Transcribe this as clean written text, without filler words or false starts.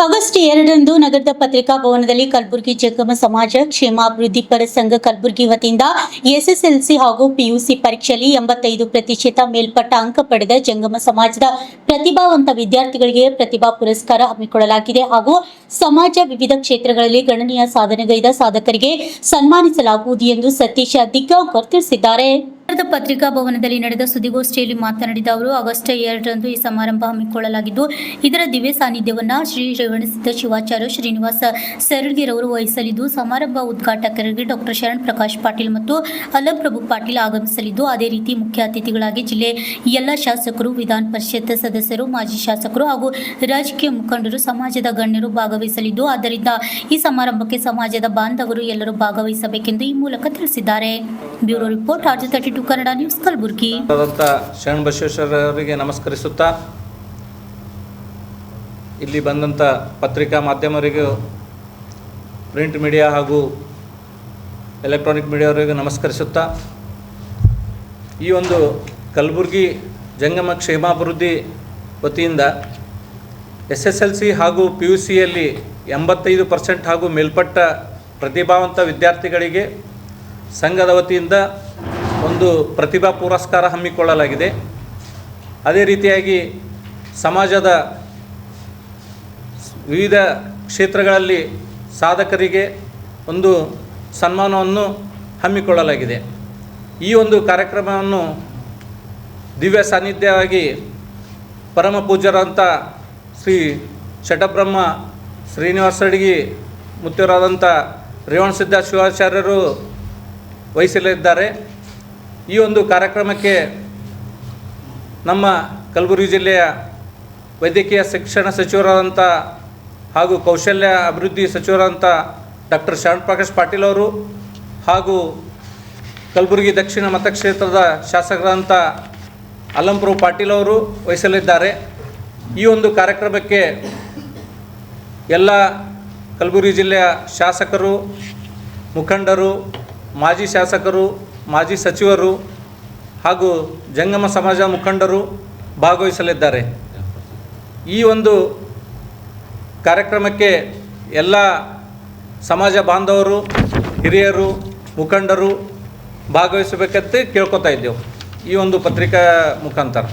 August 2ರಂದು ನಗರದ ಪತ್ರಿಕಾ ಭವನದಲ್ಲಿ ಕಲಬುರಗಿ ಜಂಗಮ ಸಮಾಜ ಕ್ಷೇಮಾಭಿವೃದ್ಧಿ ಪರ ಸಂಘ ಕಲಬುರಗಿ ವತಿಯಿಂದ ಎಸ್ಎಸ್ಎಲ್ಸಿ ಹಾಗೂ ಪಿಯುಸಿ ಪರೀಕ್ಷೆಯಲ್ಲಿ 85% ಮೇಲ್ಪಟ್ಟ ಅಂಕ ಪಡೆದ ಜಂಗಮ ಸಮಾಜದ ಪ್ರತಿಭಾವಂತ ವಿದ್ಯಾರ್ಥಿಗಳಿಗೆ ಪ್ರತಿಭಾ ಪುರಸ್ಕಾರ ಹಮ್ಮಿಕೊಳ್ಳಲಾಗಿದೆ ಹಾಗೂ ಸಮಾಜ ವಿವಿಧ ಕ್ಷೇತ್ರಗಳಲ್ಲಿ ಗಣನೀಯ ಸಾಧನೆಗೈದ ಸಾಧಕರಿಗೆ ಸನ್ಮಾನಿಸಲಾಗುವುದು ಎಂದು ಸತೀಶ್ ದಿಗ್ಗಾಂವ್ಕರ್ ತಿಳಿಸಿದ್ದಾರೆ. ಪತ್ರಿಕಾ ಭವನದಲ್ಲಿ ನಡೆದ ಸುದ್ದಿಗೋಷ್ಠಿಯಲ್ಲಿ ಮಾತನಾಡಿದ ಅವರು ಆಗಸ್ಟ್ 2ರಂದು ಈ ಸಮಾರಂಭ ಹಮ್ಮಿಕೊಳ್ಳಲಾಗಿದ್ದು ಇದರ ದಿವ್ಯ ಸಾನ್ನಿಧ್ಯವನ್ನು ಶ್ರೀ ರೇವಣಸಿದ್ಧ ಶಿವಾಚಾರ್ಯ ಶ್ರೀನಿವಾಸ ಸರಳಗಿರವರು ವಹಿಸಲಿದ್ದು ಸಮಾರಂಭ ಉದ್ಘಾಟಕರಿಗೆ ಡಾಕ್ಟರ್ ಶರಣ್ ಪ್ರಕಾಶ್ ಪಾಟೀಲ್ ಮತ್ತು ಅಲ್ಲಂಪ್ರಭು ಪಾಟೀಲ್ ಆಗಮಿಸಲಿದ್ದು ಅದೇ ರೀತಿ ಮುಖ್ಯ ಅತಿಥಿಗಳಾಗಿ ಜಿಲ್ಲೆ ಎಲ್ಲ ಶಾಸಕರು, ವಿಧಾನ ಪರಿಷತ್ ಸದಸ್ಯರು, ಮಾಜಿ ಶಾಸಕರು ಹಾಗೂ ರಾಜಕೀಯ ಮುಖಂಡರು, ಸಮಾಜದ ಗಣ್ಯರು ಭಾಗವಹಿಸಲಿದ್ದು ಆದ್ದರಿಂದ ಈ ಸಮಾರಂಭಕ್ಕೆ ಸಮಾಜದ ಬಾಂಧವರು ಎಲ್ಲರೂ ಭಾಗವಹಿಸಬೇಕೆಂದು ಈ ಮೂಲಕ ತಿಳಿಸಿದ್ದಾರೆ. Bureau report RJ32 Kannada news Kalaburagi. ಶರಣ ಬಸವೇಶ್ವರರಿಗೆ ನಮಸ್ಕರಿಸುತ್ತಾ ಇಲ್ಲಿ ಬಂದಂಥ ಪತ್ರಿಕಾ ಮಾಧ್ಯಮರಿಗೂ, ಪ್ರಿಂಟ್ ಮೀಡಿಯಾ ಹಾಗೂ ಎಲೆಕ್ಟ್ರಾನಿಕ್ ಮೀಡಿಯಾವರಿಗೂ ನಮಸ್ಕರಿಸುತ್ತಾ ಈ ಒಂದು ಕಲಬುರಗಿ ಜಂಗಮ ಕ್ಷೇಮಾಭಿವೃದ್ಧಿ ವತಿಯಿಂದ SSLC ಹಾಗೂ PUCಯಲ್ಲಿ 85% ಹಾಗೂ ಮೇಲ್ಪಟ್ಟ ಪ್ರತಿಭಾವಂತ ವಿದ್ಯಾರ್ಥಿಗಳಿಗೆ ಸಂಘದ ವತಿಯಿಂದ ಒಂದು ಪ್ರತಿಭಾ ಪುರಸ್ಕಾರ ಹಮ್ಮಿಕೊಳ್ಳಲಾಗಿದೆ. ಅದೇ ರೀತಿಯಾಗಿ ಸಮಾಜದ ವಿವಿಧ ಕ್ಷೇತ್ರಗಳಲ್ಲಿ ಸಾಧಕರಿಗೆ ಒಂದು ಸನ್ಮಾನವನ್ನು ಹಮ್ಮಿಕೊಳ್ಳಲಾಗಿದೆ. ಈ ಒಂದು ಕಾರ್ಯಕ್ರಮವನ್ನು ದಿವ್ಯ ಸಾನ್ನಿಧ್ಯವಾಗಿ ಪರಮ ಪೂಜ್ಯರಂಥ ಶ್ರೀ ಶಟಬ್ರಹ್ಮ ಶ್ರೀನಿವಾಸ ಸರಳಗಿ ಮುತ್ತೂರಾದಂಥ ರೇವಣಸಿದ್ಧ ಶಿವಾಚಾರ್ಯರು ವಹಿಸಲಿದ್ದಾರೆ. ಈ ಒಂದು ಕಾರ್ಯಕ್ರಮಕ್ಕೆ ನಮ್ಮ ಕಲಬುರಗಿ ಜಿಲ್ಲೆಯ ವೈದ್ಯಕೀಯ ಶಿಕ್ಷಣ ಸಚಿವರಾದಂಥ ಹಾಗೂ ಕೌಶಲ್ಯ ಅಭಿವೃದ್ಧಿ ಸಚಿವರಾದಂಥ ಡಾಕ್ಟರ್ ಶರಣ್ ಪ್ರಕಾಶ್ ಪಾಟೀಲ್ ಅವರು ಹಾಗೂ ಕಲಬುರಗಿ ದಕ್ಷಿಣ ಮತಕ್ಷೇತ್ರದ ಶಾಸಕರಾದಂಥ ಅಲ್ಲಂಪ್ರಭು ಪಾಟೀಲ್ ಅವರು ವಹಿಸಲಿದ್ದಾರೆ. ಈ ಒಂದು ಕಾರ್ಯಕ್ರಮಕ್ಕೆ ಎಲ್ಲ ಕಲಬುರಗಿ ಜಿಲ್ಲೆಯ ಶಾಸಕರು, ಮುಖಂಡರು, ಮಾಜಿ ಶಾಸಕರು, ಮಾಜಿ ಸಚಿವರು ಹಾಗೂ ಜಂಗಮ ಸಮಾಜ ಮುಖಂಡರು ಭಾಗವಹಿಸಲಿದ್ದಾರೆ. ಈ ಒಂದು ಕಾರ್ಯಕ್ರಮಕ್ಕೆ ಎಲ್ಲ ಸಮಾಜ ಬಾಂಧವರು, ಹಿರಿಯರು, ಮುಖಂಡರು ಭಾಗವಹಿಸಬೇಕಂತ ಕೇಳ್ಕೊತಾ ಇದ್ದೆವು ಈ ಒಂದು ಪತ್ರಿಕಾ ಮುಖಾಂತರ.